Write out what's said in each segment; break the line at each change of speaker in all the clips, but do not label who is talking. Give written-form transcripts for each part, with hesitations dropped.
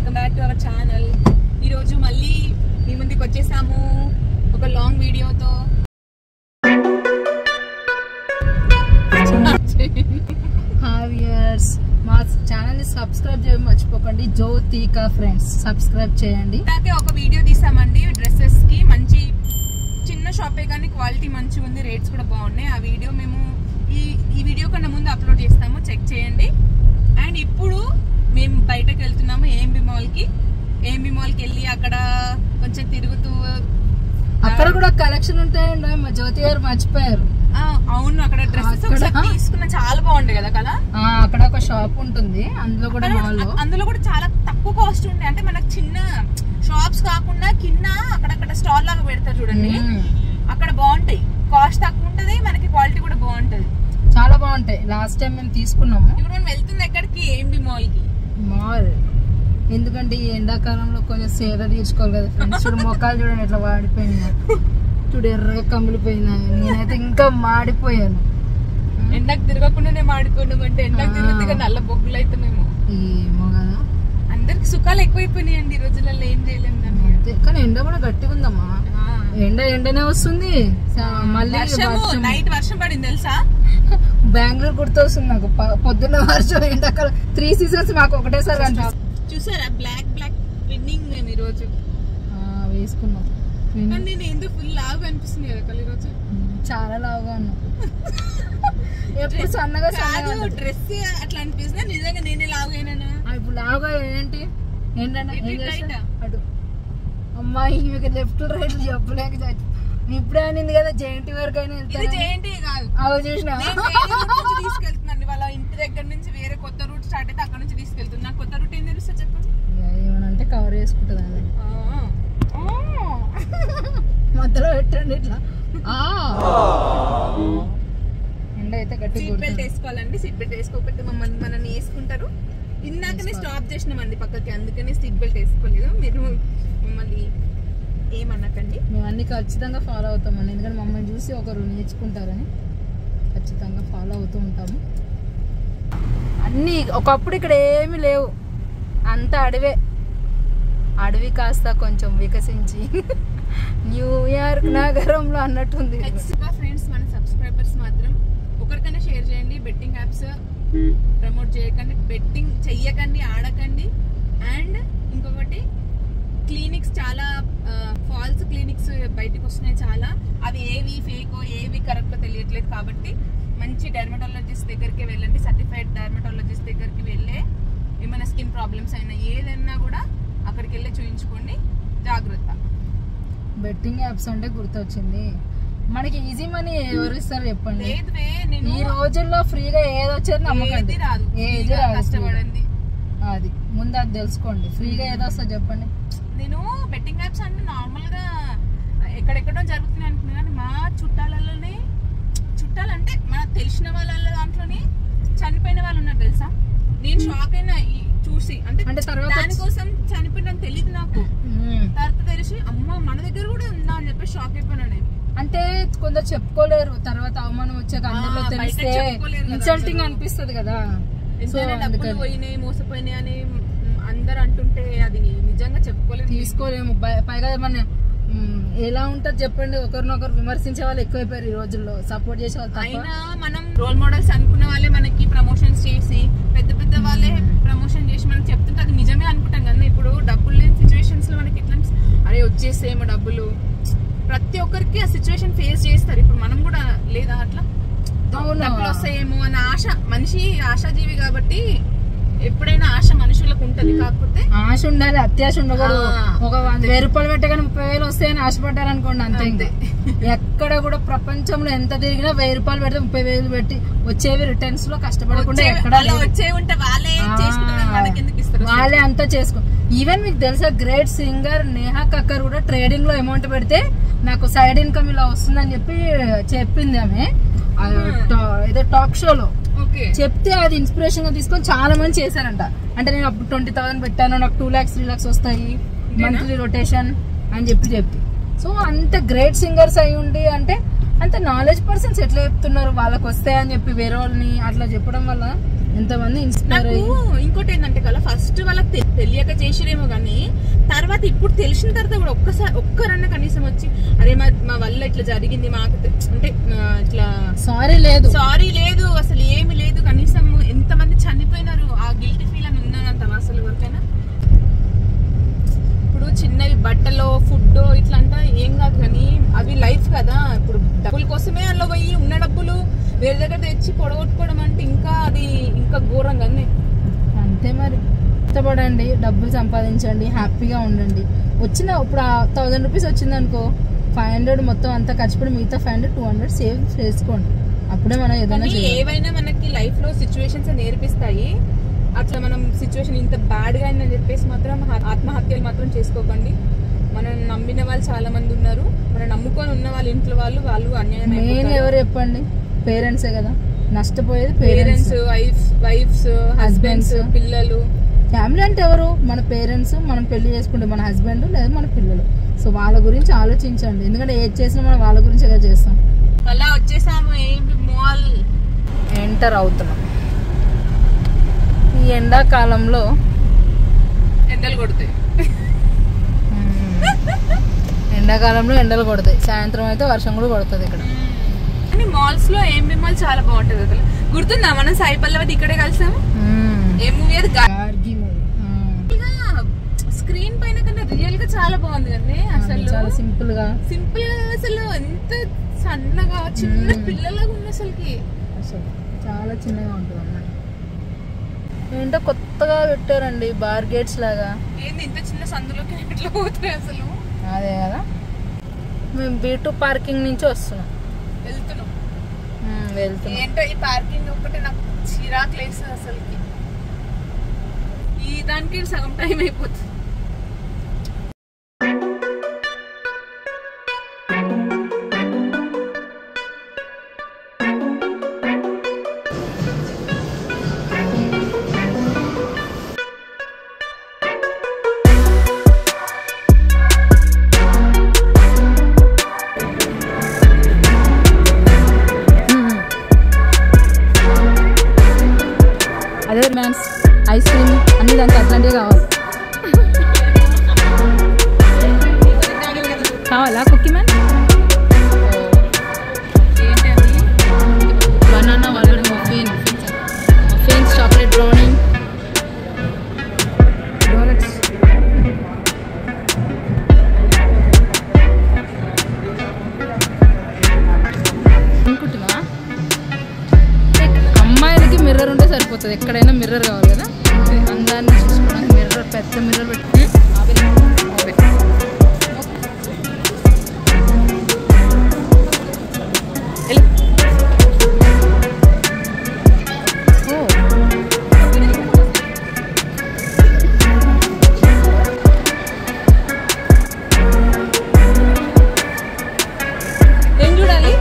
Welcome back to our channel. ఈరోజు మళ్ళీ మీ ముందుకు వచ్చేసాము ఒక లాంగ్ వీడియోతో.
మా ఛానల్ ని సబ్స్క్రైబ్ చేయడం మర్చిపోకండి. జ్యోతిక ఫ్రెండ్స్ సబ్స్క్రైబ్ చేయండి.
అలాగే ఒక వీడియో తీసామండి డ్రెస్సెస్ కి. మంచి చిన్న షాపే కానీ క్వాలిటీ మంచిగా ఉంది, రేట్స్ కూడా బాగున్నాయి. ఆ వీడియో మేము ఈ వీడియో కన్నా ముందు అప్లోడ్ చేస్తాము, చెక్ చేయండి. అండ్ ఇప్పుడు మేము బయటకు వెళ్తున్నాము ఏఎంబి మాల్కి వెళ్ళి అక్కడ కొంచెం తిరుగుతూ,
అక్కడ కూడా కలెక్షన్ ఉంటాయండి. మా జ్యోతి గారు మర్చిపోయారు.
అవును, అక్కడ డ్రెస్సెస్ తీసుకున్న చాలా బాగుంటాయి కదా.
అక్కడ ఒక షాప్ ఉంటుంది, అందులో కూడా
అందులో కూడా చాలా తక్కువ కాస్ట్ ఉంటాయి. అంటే మనకు చిన్న షాప్స్ కాకుండా కింద అక్కడక్కడ స్టాల్ లాగా పెడతారు చూడండి, అక్కడ బాగుంటాయి. కాస్ట్ తక్కువ ఉంటది, మనకి క్వాలిటీ కూడా బాగుంటది,
చాలా బాగుంటాయి. లాస్ట్ టైం మేము తీసుకున్నాము.
ఇప్పుడు మనం వెళ్తుంది ఎక్కడికి? AMB mall.
ఎందుకంటే ఈ ఎండాకాలంలో కొంచెం సేద తీర్చుకోవాలి కదా ఫ్రెండ్స్. చూడు మొక్కలు చూడండి ఎట్లా వాడిపోయినా, చూడు ఎర్రగా కమిలిపోయినా. నేనైతే ఇంకా మాడిపోయాను.
ఎండకు తిరగకుండానే మాడిపోయినాం. అంటే ఎండకు తిరిగితే నల్ల బొగ్గులు అయితే మేము
ఏమో కదా.
అందరికి సుఖాలు ఎక్కువైపోయినాయండి ఈ రోజులలో, ఏం చేయలేము.
కానీ ఎండ కూడా గట్టిగా ఉందమ్మా. ఎండనే వస్తుంది, మళ్ళీ
నైట్ వర్షం పడింది తెలుసా.
బెంగళూరు గుర్తొస్తుంది నాకు. పొద్దున్న వర్షం, ఎండాకాలం 3 సీజన్స్ మాకు ఒకటేసారి కనిపిస్తుంది.
చూసారా బ్లాక్ విన్నింగ్ మేము ఈ రోజు
వేసుకున్నాం.
నేను ఎందుకు ఫుల్ లావుగా అనిపిస్తుంది కదా ఈ రోజు.
చాలా లావుగా ఉన్నాం. ఎప్పుడు సన్నగా
డ్రెస్ అట్లా అనిపిస్తుంది. నిజంగా నేనే లావుగా అయినా. ఇప్పుడు
లావుగా ఏంటంటే అటు అమ్మాయి మీకు లెఫ్ట్ రైట్ చెప్పలేక ఇప్పుడే అనింది కదా. జేఎన్టీ వరకు అయినా
తీసుకెళ్తున్నాండి. వాళ్ళ ఇంటి దగ్గర నుంచి వేరే కొత్త రూట్ స్టార్ట్ అయితే అక్కడ నుంచి తీసుకెళ్తుంది. నాకు కొత్త రూట్ ఏం తెలుస్తా చెప్పండి.
ఏమనంటే కవర్ చేసుకుంటుంది అని మధ్యలో పెట్టండి ఇట్లా. ఎండ అయితే గట్టి.
సీట్ బెల్ట్ వేసుకోవాలండి. సీట్ బెల్ట్ వేసుకోకపోతే మనల్ని వేసుకుంటారు. ఇందాకనే స్టాప్ చేసినామండి పక్కకి, అందుకనే సీట్ బెల్ట్ వేసుకోలేదు. మీరు మమ్మల్ని ఏమన్నకండి.
మేము అన్ని ఖచ్చితంగా ఫాలో అవుతామండి, ఎందుకంటే మమ్మల్ని చూసి ఒకరు నేర్చుకుంటారని ఖచ్చితంగా ఫాలో అవుతూ ఉంటాము. అన్నీ ఒకప్పుడు ఇక్కడ ఏమీ లేవు, అంతా అడవి కాస్త కొంచెం వికసించి న్యూయార్క్ నగరంలో అన్నట్టుంది.
ఫ్రెండ్స్, మన సబ్స్క్రైబర్స్ మాత్రం ఒకరికైనా షేర్ చేయండి. బెట్టింగ్ యాప్స్ ప్రమోట్ చేయకండి, బెట్టింగ్ చెయ్యకండి, ఆడకండి. అండ్ ఇంకొకటి, క్లినిక్స్ చాలా ఫాల్స్ క్లినిక్స్ బయటకు వస్తున్నాయి చాలా. అవి ఏవి ఫేకో ఏవి కరెక్టో తెలియట్లేదు. కాబట్టి మంచి డెర్మటాలజిస్ట్ దగ్గరికి వెళ్ళండి. సర్టిఫైడ్ డెర్మటాలజిస్ట్ దగ్గరికి వెళ్ళే ఏమైనా స్కిన్ ప్రాబ్లమ్స్ అయినా ఏదైనా కూడా అక్కడికి వెళ్ళి చూయించుకోండి. జాగ్రత్త.
బెట్టింగ్ యాప్స్ అంటే గుర్తొచ్చింది, మనకి ఈజీ మనీ ఎవరు ఇస్తారు చెప్పండి. ఈ రోజుల్లో ఫ్రీగా ఏది వచ్చేది నమ్మకండి, ఏది కష్టపడండి. అది ముందు అది తెలుసుకోండి. ఫ్రీగా ఏదో వస్తుంది చెప్పండి.
నేను బెట్టింగ్ యాప్స్ అంటే నార్మల్ గా ఎక్కడెక్కడో జరుగుతున్నాయి అనుకున్నా, కానీ మా చుట్టాలంటే మనకు తెలిసిన వాళ్ళ దాంట్లోనే చనిపోయిన వాళ్ళు ఉన్నారు తెలుసా. నేను షాక్ అయినా చూసి. అంటే దానికోసం చనిపోయిన తెలియదు నాకు. తర్వాత తెలిసి అమ్మ మన దగ్గర కూడా ఉందా అని చెప్పి షాక్ అయిపోయినా నేను.
అంటే కొందరు చెప్పుకోలేరు, తర్వాత అవమానం వచ్చాక అందరిలో తెలిస్తే ఇన్సల్టింగ్ అనిపిస్తుంది కదా.
డబ్బులు పోయినాయి, మోసపోయినాయి అని అందరు అంటుంటే అది నిజంగా చెప్పుకోలేము,
తీసుకోలేము. పైగా మన ఎలా ఉంటది చెప్పండి, ఒకరినొకరు విమర్శించే వాళ్ళు ఎక్కువైపోయారు ఈ రోజుల్లో, సపోర్ట్ చేసే వాళ్ళు. అయినా
మనం రోల్ మోడల్స్ అనుకున్న వాళ్ళే మనకి ప్రమోషన్స్ చేసి, పెద్ద వాళ్ళే ప్రమోషన్ చేసి మనకి చెప్తుంటే అది నిజమే అనుకుంటాం కదా. ఇప్పుడు డబ్బులు లేని సిచ్యువేషన్స్ లో మనకి ఎట్లా అరే వచ్చేసేమో డబ్బులు, ప్రతి ఒక్కరికి ఆ సిచ్యువేషన్ ఫేస్ చేస్తారు. ఇప్పుడు మనం కూడా లేదా అట్లా డబ్బులు వస్తాయేమో అన్న ఆశ. మనిషి ఆశాజీవి కాబట్టి ఎప్పుడైనా ఆశ మనుషులకు ఉంటది. కాకపోతే
ఆశ ఉండాలి, అత్యాశ ఉండకూడదు. ఒక 1000 రూపాయలు పెట్టగానే 30,000 వస్తాయని ఆశపడ్డారు అనుకోండి, అంతే. ఎక్కడ కూడా ప్రపంచంలో ఎంత తిరిగినా 1000 రూపాయలు పెడితే 30,000 పెట్టి వచ్చేవి రిటర్న్స్ లో కష్టపడకుండా ఎక్కడ వాళ్ళే అంతా చేసుకో. ఈవెన్ మీకు తెలుసా, గ్రేట్ సింగర్ నేహా కక్కర్ కూడా ట్రేడింగ్ లో అమౌంట్ పెడితే నాకు సైడ్ ఇన్కమ్ ఇలా వస్తుందని చెప్పింది ఆమె ఏదో టాక్ షోలో. చెప్తే అది ఇన్స్పిరేషన్ గా తీసుకొని చాలా మంది చేశారంట. అంటే నేను అప్పుడు 20,000 పెట్టాను, నాకు 2 lakhs 3 lakhs వస్తాయి మంత్లీ రొటేషన్ అని చెప్పి. సో అంత గ్రేట్ సింగర్స్ అయి ఉండి అంటే అంత నాలెడ్జ్ పర్సన్స్ ఎట్లా చెప్తున్నారు వాళ్ళకి వస్తాయని చెప్పి వేరే వాళ్ళని అట్లా చెప్పడం వల్ల ఎంతమంది ఇన్స్పైర్ అయ్యి.
ఇంకోటి ఏంటంటే కదా ఫస్ట్ వాళ్ళకి తెలియక చేసిరేమో కానీ తర్వాత ఇప్పుడు తెలిసిన తర్వాత కూడా ఒక్కరన్నా కనీసం వచ్చి అరే మా వల్ల ఇట్లా జరిగింది మాకు అంటే ఇట్లా సారీ లేదు అసలు ఏమి లేదు కనీసం ఎంతమంది చనిపోయినారు ఆ గిల్టీ ఫీల్ అని ఉన్నదంత అసలు ఎవరికైనా. ఇప్పుడు చిన్నవి బట్టలో ఫుడ్ ఇట్లా అంతా ఏం కాదు కానీ అవి లైఫ్ కదా. ఇప్పుడు డబ్బుల కోసమే అందులో పోయి ఉన్న డబ్బులు వేరే దగ్గర తెచ్చి పొడగొట్టుకోవడం అంటే ఇంకా అది ఇంకా ఘోరంగా
అంతే. మరి కష్టపడండి, డబ్బులు సంపాదించండి, హ్యాపీగా ఉండండి. ఇప్పుడు 1000 రూపీస్ వచ్చింది అనుకో, 500 మొత్తం అంతా ఖర్చు పెట్టి మిగతా 500 200 సేవ్ చేసుకోండి. అప్పుడే మనం ఏవైనా
మనకి లైఫ్ లో సిచ్యువేషన్స్ నేర్పిస్తాయి. అట్లా మనం సిచ్యువేషన్ ఇంత బ్యాడ్ గా అయిందని చెప్పేసి మాత్రం ఆత్మహత్యలు మాత్రం చేసుకోకండి. మనం నమ్మిన వాళ్ళు చాలా మంది ఉన్నారు, మనం నమ్ముకొని ఉన్న వాళ్ళ ఇంట్లో వాళ్ళు అన్యాయం.
ఎవరు చెప్పండి? పేరెంట్సే కదా నష్టపోయేది.
పేరెంట్స్, వైఫ్స్, హస్బెండ్స్, పిల్లలు.
ఫ్యామిలీ అంటే ఎవరు? మన పేరెంట్స్, మనం పెళ్లి చేసుకుంటే మన హస్బెండ్ లేదా మన పిల్లలు. సో వాళ్ళ గురించి ఆలోచించండి, ఎందుకంటే ఏది చేసినా మనం వాళ్ళ గురించి చేస్తాం.
అలా వచ్చేసాము, మాల్
ఎంటర్ అవుతున్నాం. ఈ ఎండాకాలంలో
ఎండలు కొడతాయి.
ఎండలు కొడతాయి, సాయంత్రం అయితే వర్షం కూడా కొడుతుంది ఇక్కడ.
మాల్స్ లో ఏమి మాల్ చాలా బాగుంటది అసలు. గుర్తుందా మనం సాయి పల్లవి ఇక్కడే కలిసాము. ఏ మూవీ అది? స్క్రీన్ పైన కన్నా రియల్ గా చాలా బాగుంది కదా అసలు.
చాలా సింపుల్ గా
అసలు ఎంత సన్నగా చిన్న పిల్లలాగా ఉంది అసలుకి.
చాలా చిన్నగా ఉంటుంది అన్నమాట. ఏంటో కొత్తగా పెట్టారండి బార్ గేట్స్ లాగా.
ఏంది ఇంత చిన్న సందులోకి ఎట్లా పోతాయి అసలు?
అదే కదా. మేము B2 పార్కింగ్ నుంచి వెళ్తున్నాం.
ఏంటో ఈ పార్కింగ్ ఒకటి నాకు చిరాకు లేస్తుంది అసలుకి. ఈ దానికి సగం టైం అయిపోతుంది.
అదే మ్యాన్స్ ఐస్ క్రీమ్ అన్ని దానికి అట్లాంటివి కావాలా cookie man? Banana muffins, chocolate brownie, donuts. అనుకుంటున్నా అమ్మాయిలకి మిర్రర్ ఉంటే సరిపోతుంది, ఎక్కడైనా మిర్రర్ కావాలి కదా. అందాన్ని చూసుకోవడానికి మిర్రర్, పెద్ద మిర్రర్ పెట్టుకుని
ఏం చూడాలి?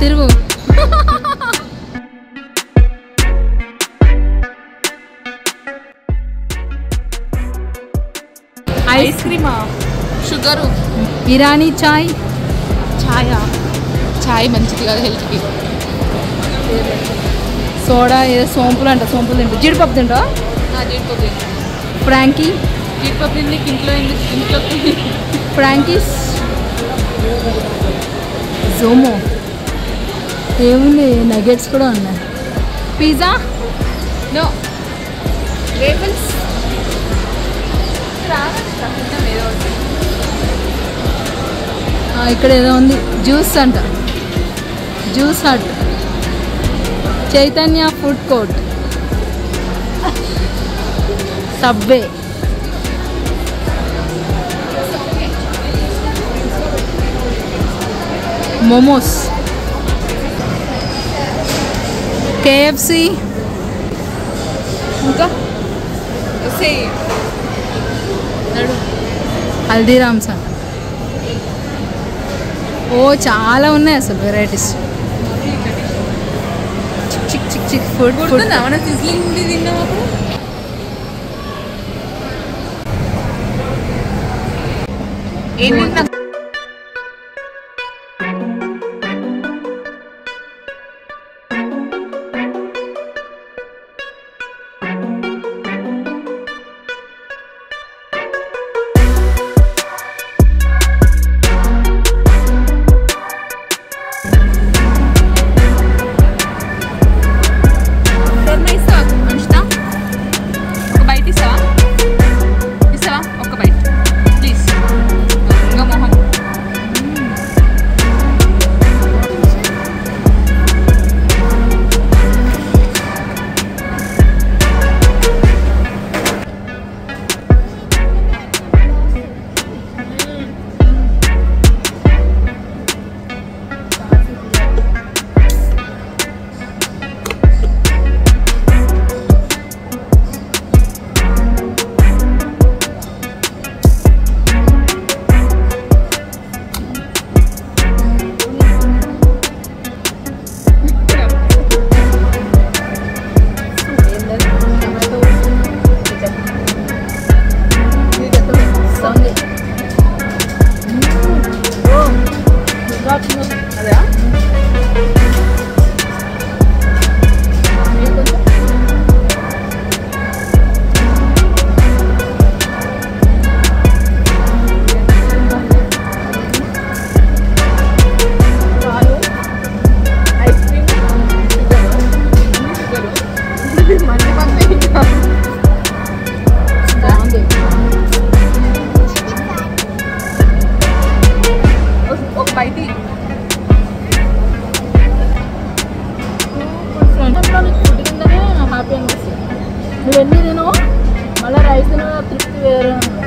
తిరుగు.
ఐస్ క్రీమా, షుగరు,
ఇరానీ చాయ్.
చాయ్ మంచిది కాదు హెల్త్కి.
సోడా ఏదో సోంపులు అంట, సోంపులు తింటా. జీడిపప్పు తింటా.
జీడిపప్పు
ఫ్రాంకీ.
జీడిపప్పు ఇంట్లో
ఫ్రాంకీస్. జోమో ఏముంది, నగెట్స్ కూడా ఉన్నాయి. Pizza,
no waffles.
ఇక్కడ ఏదో ఉంది, జ్యూస్ అంట, juice hut, Chaitanya food court, subway. Momos. KFC ఇంకా హల్దీరామ్స్ అంట. ఓ చాలా ఉన్నాయి అసలు వెరైటీస్. చిక్ చిక్ చిక్ ఫుడ్
ఏంటి
హ్యాపీ అనిపిస్తుంది. నువ్వు ఎన్ని తినవు మళ్ళీ రైస్ తిన తృప్తి వేరే.